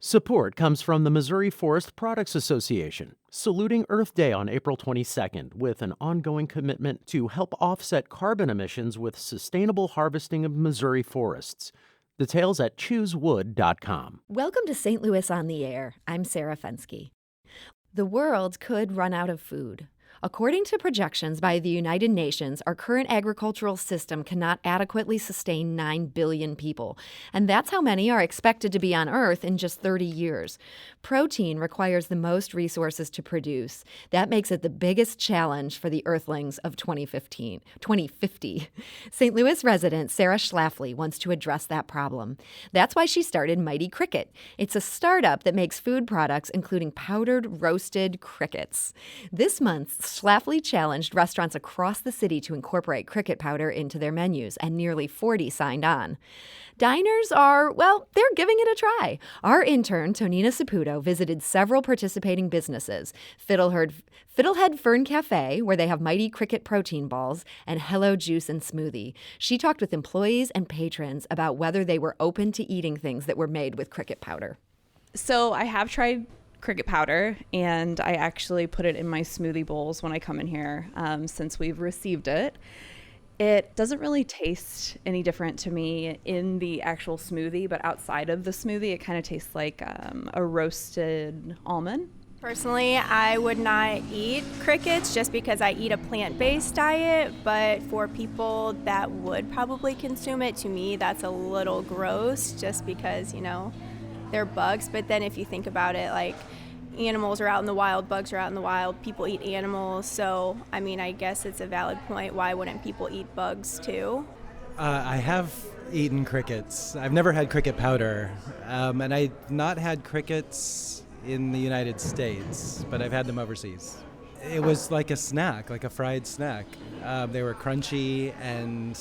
Support comes from the Missouri Forest Products Association, saluting Earth Day on April 22nd with an ongoing commitment to help offset carbon emissions with sustainable harvesting of Missouri forests. Details at choosewood.com. Welcome to St. Louis on the Air. I'm Sarah Fenske. The world could run out of food. According to projections by the United Nations, our current agricultural system cannot adequately sustain 9 billion people, and that's how many are expected to be on Earth in just 30 years. Protein requires the most resources to produce. That makes it the biggest challenge for the Earthlings of 2050. St. Louis resident Sarah Schlafly wants to address that problem. That's why she started Mighty Cricket. It's a startup that makes food products including powdered, roasted crickets. This month, Schlafly challenged restaurants across the city to incorporate cricket powder into their menus, and nearly 40 signed on. Diners are, well, they're giving it a try. Our intern, Tonina Saputo, visited several participating businesses, Fiddlehead Fern Cafe, where they have Mighty Cricket protein balls, and Hello Juice and Smoothie. She talked with employees and patrons about whether they were open to eating things that were made with cricket powder. So I have tried cricket powder, and I actually put it in my smoothie bowls when I come in here since we've received it. It doesn't really taste any different to me in the actual smoothie, but outside of the smoothie, it kind of tastes like a roasted almond. Personally, I would not eat crickets just because I eat a plant-based diet, but for people that would probably consume it, to me, that's a little gross just because, they're bugs. But then if you think about it, like, animals are out in the wild, bugs are out in the wild, people eat animals. So, I guess it's a valid point. Why wouldn't people eat bugs too? I have eaten crickets. I've never had cricket powder, and I've not had crickets in the United States, but I've had them overseas. It was like a snack, like a fried snack. They were crunchy and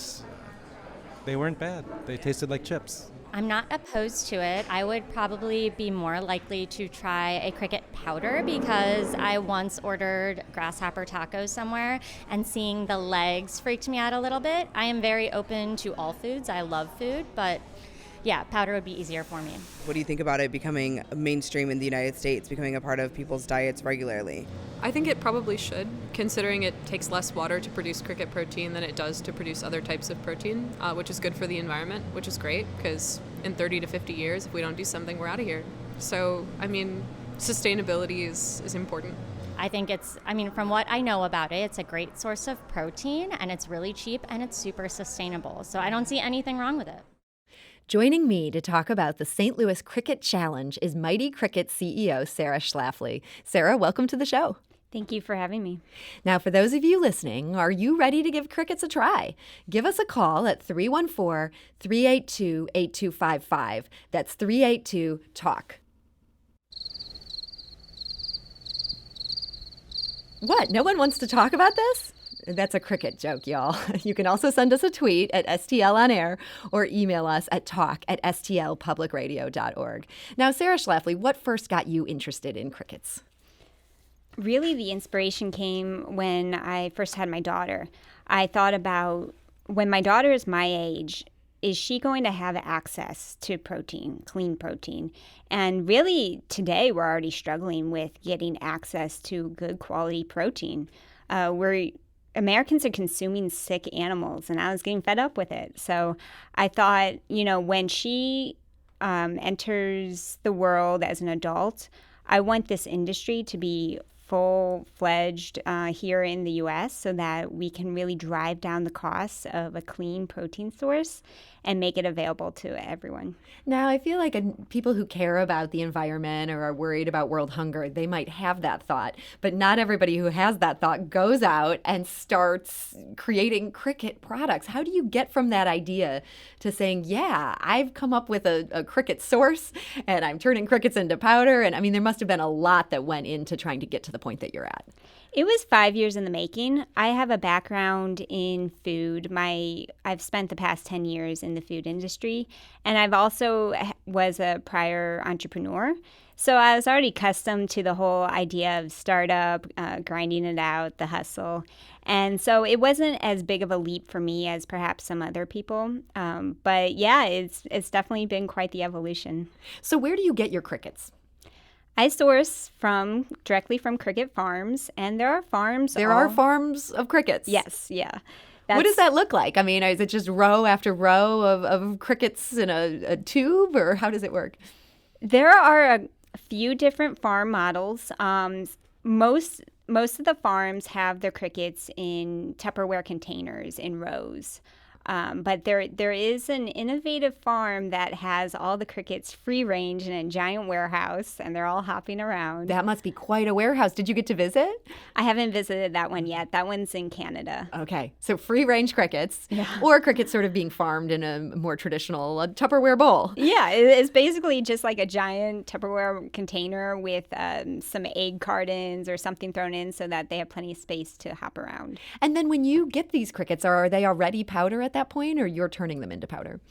they weren't bad. They tasted like chips. I'm not opposed to it. I would probably be more likely to try a cricket powder because I once ordered grasshopper tacos somewhere and seeing the legs freaked me out a little bit. I am very open to all foods. I love food, but yeah, powder would be easier for me. What do you think about it becoming mainstream in the United States, becoming a part of people's diets regularly? I think it probably should, considering it takes less water to produce cricket protein than it does to produce other types of protein, which is good for the environment, which is great, because in 30 to 50 years, if we don't do something, we're out of here. So, sustainability is important. I think from what I know about it, it's a great source of protein, and it's really cheap, and it's super sustainable. So I don't see anything wrong with it. Joining me to talk about the St. Louis Cricket Challenge is Mighty Cricket CEO Sarah Schlafly. Sarah, welcome to the show. Thank you for having me. Now, for those of you listening, are you ready to give crickets a try? Give us a call at 314-382-8255. That's 382-TALK. What? No one wants to talk about this? That's a cricket joke, y'all. You can also send us a tweet at STL On Air or email us at talk@stlpublicradio.org. Now, Sarah Schlafly, what first got you interested in crickets? Really, the inspiration came when I first had my daughter. I thought about, when my daughter is my age, is she going to have access to protein, clean protein? And really, today, we're already struggling with getting access to good quality protein. Americans are consuming sick animals, and I was getting fed up with it. So I thought, when she enters the world as an adult, I want this industry to be full-fledged here in the U.S. so that we can really drive down the costs of a clean protein source and make it available to everyone. Now, I feel like people who care about the environment or are worried about world hunger, they might have that thought, but not everybody who has that thought goes out and starts creating cricket products. How do you get from that idea to saying, yeah, I've come up with a cricket source and I'm turning crickets into powder? And there must have been a lot that went into trying to get to the point that you're at. It was 5 years in the making. I have a background in food. I've spent the past 10 years in the food industry, and I've also was a prior entrepreneur. So I was already accustomed to the whole idea of startup, grinding it out, the hustle. And so it wasn't as big of a leap for me as perhaps some other people. But yeah, it's definitely been quite the evolution. So where do you get your crickets? I source directly from cricket farms, and there are farms. There are farms of crickets? Yes, yeah. What does that look like? I mean, is it just row after row of crickets in a tube, or how does it work? There are a few different farm models. Most of the farms have their crickets in Tupperware containers in rows. But there is an innovative farm that has all the crickets free range in a giant warehouse, and they're all hopping around. That must be quite a warehouse. Did you get to visit? I haven't visited that one yet. That one's in Canada. Okay, so free range crickets, or crickets sort of being farmed in a more traditional Tupperware bowl. Yeah, it's basically just like a giant Tupperware container with some egg cartons or something thrown in so that they have plenty of space to hop around. And then when you get these crickets, are they already powder at that point, or you're turning them into powder?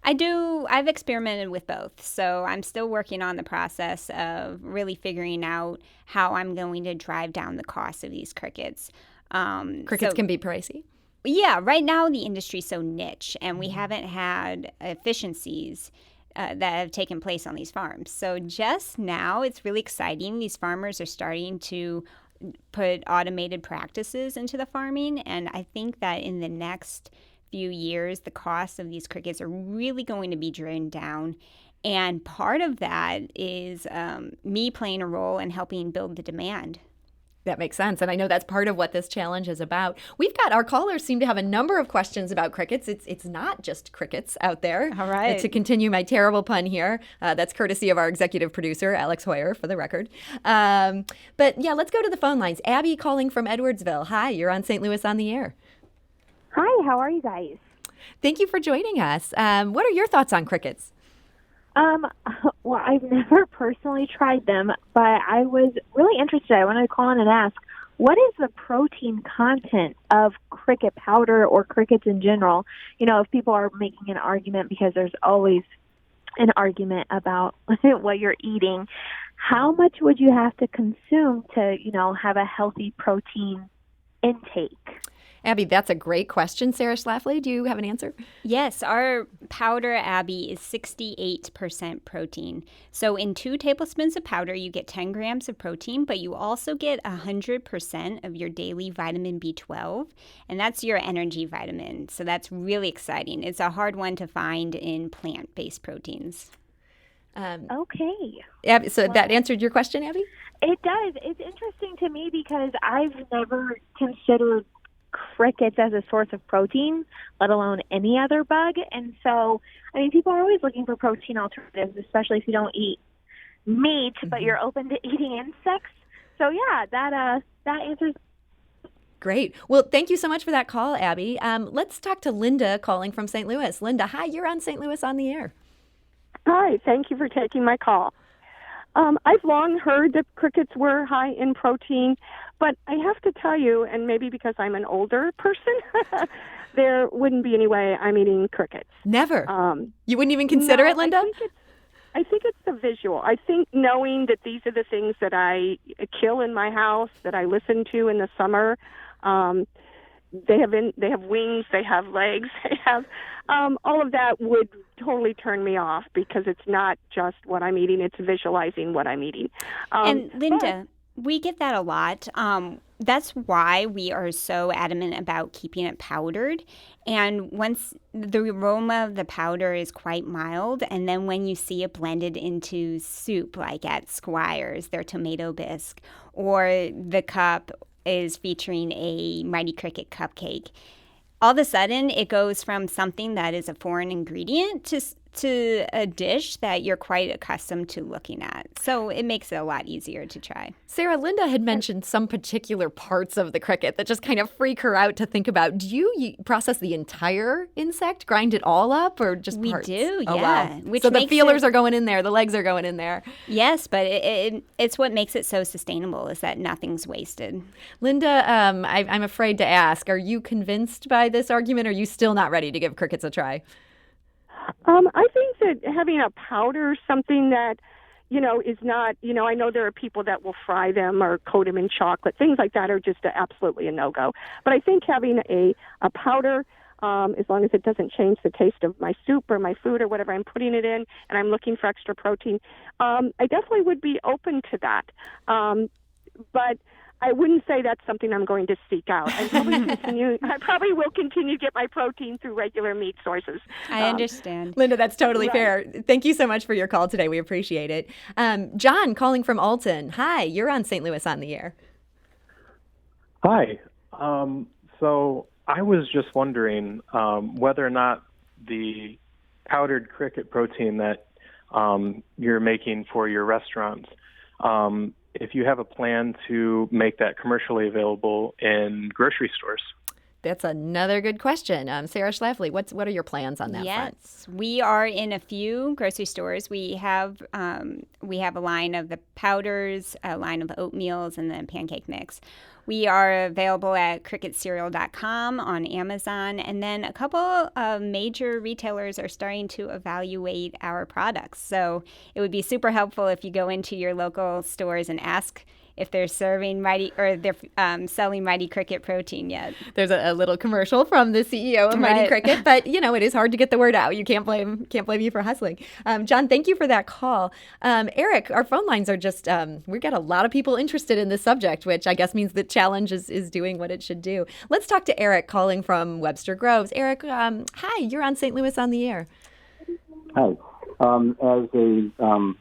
I've experimented with both, so I'm still working on the process of really figuring out how I'm going to drive down the cost of these crickets. Crickets can be pricey. Yeah, right now the industry's so niche, and we haven't had efficiencies that have taken place on these farms. So just now, it's really exciting. These farmers are starting to put automated practices into the farming, and I think that in the next few years, the cost of these crickets are really going to be driven down. And part of that is me playing a role in helping build the demand. That makes sense. And I know that's part of what this challenge is about. Our callers seem to have a number of questions about crickets. It's not just crickets out there. All right. To continue my terrible pun here, that's courtesy of our executive producer, Alex Hoyer, for the record. But yeah, let's go to the phone lines. Abby calling from Edwardsville. Hi, you're on St. Louis on the Air. Hi, how are you guys? Thank you for joining us. What are your thoughts on crickets? Well, I've never personally tried them, but I was really interested. I wanted to call in and ask, what is the protein content of cricket powder or crickets in general? You know, if people are making an argument, because there's always an argument about what you're eating, how much would you have to consume to, have a healthy protein intake? Abby, that's a great question. Sarah Schlafly, do you have an answer? Yes, our powder, Abby, is 68% protein. So in 2 tablespoons of powder, you get 10 grams of protein, but you also get 100% of your daily vitamin B12, and that's your energy vitamin. So that's really exciting. It's a hard one to find in plant-based proteins. Okay. Abby, so that answered your question, Abby? It does. It's interesting to me because I've never considered crickets as a source of protein, let alone any other bug. And so, people are always looking for protein alternatives, especially if you don't eat meat, but you're open to eating insects. So yeah, that answers. Great. Well, thank you so much for that call, Abby. Let's talk to Linda calling from St. Louis. Linda, hi, you're on St. Louis on the Air. Hi, thank you for taking my call. I've long heard that crickets were high in protein, but I have to tell you, and maybe because I'm an older person, there wouldn't be any way I'm eating crickets. Never? You wouldn't even consider it, Linda? I think it's the visual. I think knowing that these are the things that I kill in my house, that I listen to in the summer, they have wings, they have legs, they have all of that would totally turn me off because it's not just what I'm eating, it's visualizing what I'm eating. And Linda, we get that a lot. That's why we are so adamant about keeping it powdered. And once the aroma of the powder is quite mild, and then when you see it blended into soup, like at Squire's, their tomato bisque, or the cup is featuring a Mighty Cricket cupcake, all of a sudden it goes from something that is a foreign ingredient to a dish that you're quite accustomed to looking at. So it makes it a lot easier to try. Sarah, Linda had mentioned some particular parts of the cricket that just kind of freak her out to think about. Do you process the entire insect, grind it all up, or just parts? We do, Oh, yeah. wow. So the feelers are going in there, the legs are going in there. Yes, but it's what makes it so sustainable is that nothing's wasted. Linda, I'm afraid to ask, are you convinced by this argument, or are you still not ready to give crickets a try? I think that having a powder, something that, is not, I know there are people that will fry them or coat them in chocolate. Things like that are just absolutely a no-go. But I think having a powder, as long as it doesn't change the taste of my soup or my food or whatever I'm putting it in, and I'm looking for extra protein, I definitely would be open to that. But I wouldn't say that's something I'm going to seek out. I probably will continue to get my protein through regular meat sources. I understand. Linda, that's totally Right. fair. Thank you so much for your call today. We appreciate it. John calling from Alton. Hi, you're on St. Louis on the Air. Hi. So I was just wondering whether or not the powdered cricket protein that you're making for your restaurants, if you have a plan to make that commercially available in grocery stores. That's another good question. Sarah Schlafly, what are your plans on that front? Yes, we are in a few grocery stores. We have a line of the powders, a line of oatmeals, and then pancake mix. We are available at cricketcereal.com, on Amazon, and then a couple of major retailers are starting to evaluate our products. So it would be super helpful if you go into your local stores and ask if they're serving they're selling Mighty Cricket protein yet. There's a little commercial from the CEO of Mighty Right. Cricket, but it is hard to get the word out. You can't blame you for hustling. John, thank you for that call. Eric, our phone lines are just we've got a lot of people interested in this subject, which I guess means the challenge is doing what it should do. Let's talk to Eric calling from Webster Groves. Eric, hi, you're on St. Louis on the Air. Hi. As a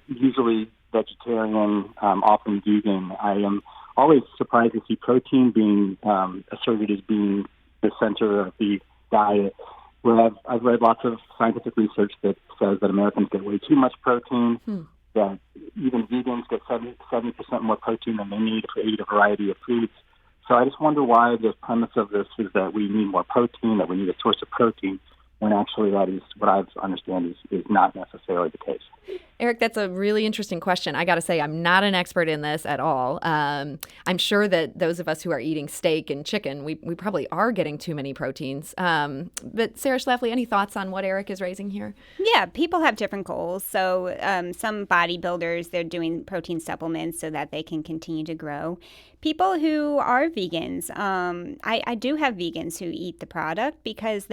usually vegetarian, often vegan, I am always surprised to see protein being asserted as being the center of the diet. Where I've read lots of scientific research that says that Americans get way too much protein, that even vegans get 70% more protein than they need to eat a variety of foods. So I just wonder why the premise of this is that we need more protein, that we need a source of protein, when actually that is what I understand is not necessarily the case. Eric, that's a really interesting question. I got to say, I'm not an expert in this at all. I'm sure that those of us who are eating steak and chicken, we probably are getting too many proteins. But Sarah Schlafly, any thoughts on what Eric is raising here? Yeah, people have different goals. So some bodybuilders, they're doing protein supplements so that they can continue to grow. People who are vegans, I do have vegans who eat the product because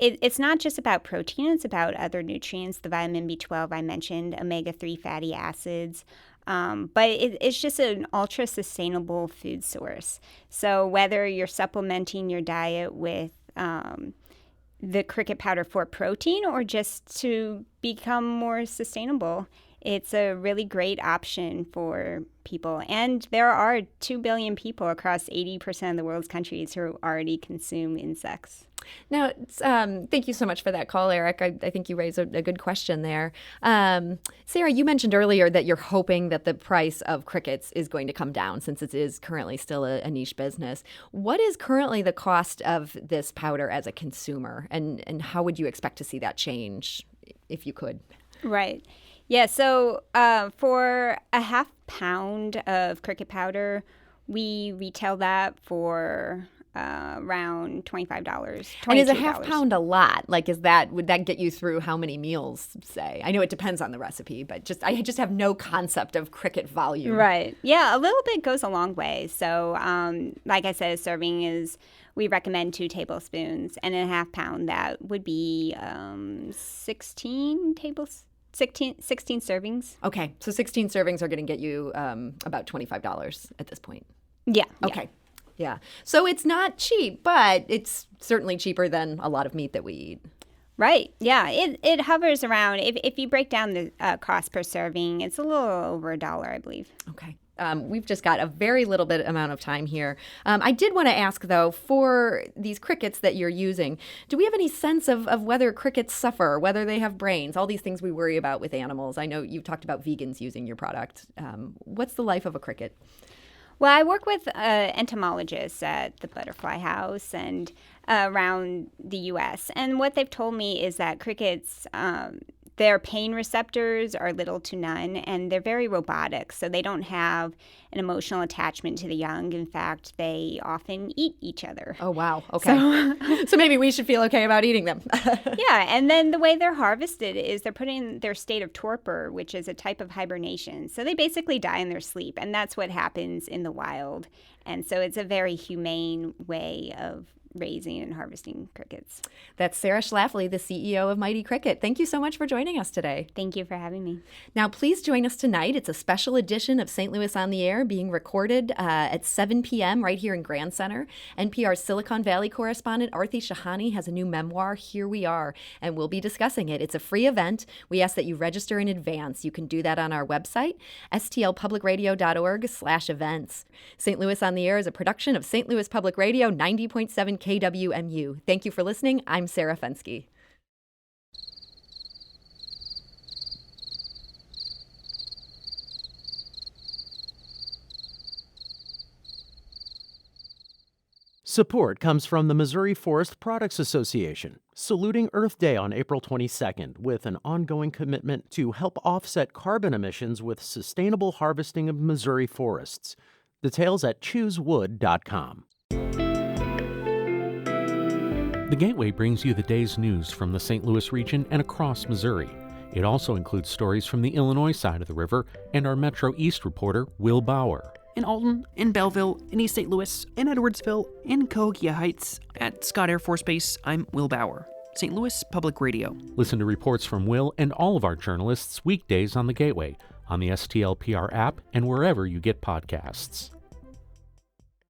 it's not just about protein, it's about other nutrients, the vitamin B12 I mentioned, omega-3 fatty acids. But it's just an ultra-sustainable food source. So whether you're supplementing your diet with the cricket powder for protein or just to become more sustainable, it's a really great option for people. And there are 2 billion people across 80% of the world's countries who already consume insects. Now, thank you so much for that call, Eric. I think you raised a good question there. Sarah, you mentioned earlier that you're hoping that the price of crickets is going to come down since it is currently still a niche business. What is currently the cost of this powder as a consumer, and how would you expect to see that change if you could? Right. Yeah, so for a half pound of cricket powder, we retail that for around $25. And is a half pound a lot? Like, would that get you through how many meals, say? I know it depends on the recipe, but I just have no concept of cricket volume. Right. Yeah, a little bit goes a long way. So, like I said, a serving we recommend 2 tablespoons, and in a half pound, that would be 16 servings. Okay, so 16 servings are going to get you about $25 at this point. Yeah. Okay. Yeah. So it's not cheap, but it's certainly cheaper than a lot of meat that we eat. Right. Yeah. It hovers around, if you break down the cost per serving, it's a little over $1, I believe. Okay. We've just got a very little bit amount of time here. I did want to ask, though, for these crickets that you're using, do we have any sense of whether crickets suffer, whether they have brains, all these things we worry about with animals? I know you've talked about vegans using your product. What's the life of a cricket? Well, I work with entomologists at the Butterfly House and around the U.S., and what they've told me is that crickets Their pain receptors are little to none, and they're very robotic, so they don't have an emotional attachment to the young. In fact, they often eat each other. Oh, wow. Okay. So maybe we should feel okay about eating them. Yeah, and then the way they're harvested is they're put in their state of torpor, which is a type of hibernation. So they basically die in their sleep, and that's what happens in the wild. And so it's a very humane way of raising and harvesting crickets. That's Sarah Schlafly, the CEO of Mighty Cricket. Thank you so much for joining us today. Thank you for having me. Now, please join us tonight. It's a special edition of St. Louis on the Air being recorded at 7 p.m. right here in Grand Center. NPR's Silicon Valley correspondent Arthi Shahani has a new memoir, Here We Are, and we'll be discussing it. It's a free event. We ask that you register in advance. You can do that on our website, stlpublicradio.org/events. St. Louis on the Air is a production of St. Louis Public Radio 90.7 KWMU. Thank you for listening. I'm Sarah Fenske. Support comes from the Missouri Forest Products Association, saluting Earth Day on April 22nd with an ongoing commitment to help offset carbon emissions with sustainable harvesting of Missouri forests. Details at choosewood.com. The Gateway brings you the day's news from the St. Louis region and across Missouri. It also includes stories from the Illinois side of the river and our Metro East reporter, Will Bauer. In Alton, in Belleville, in East St. Louis, in Edwardsville, in Cahokia Heights, at Scott Air Force Base, I'm Will Bauer. St. Louis Public Radio. Listen to reports from Will and all of our journalists weekdays on The Gateway, on the STLPR app, and wherever you get podcasts.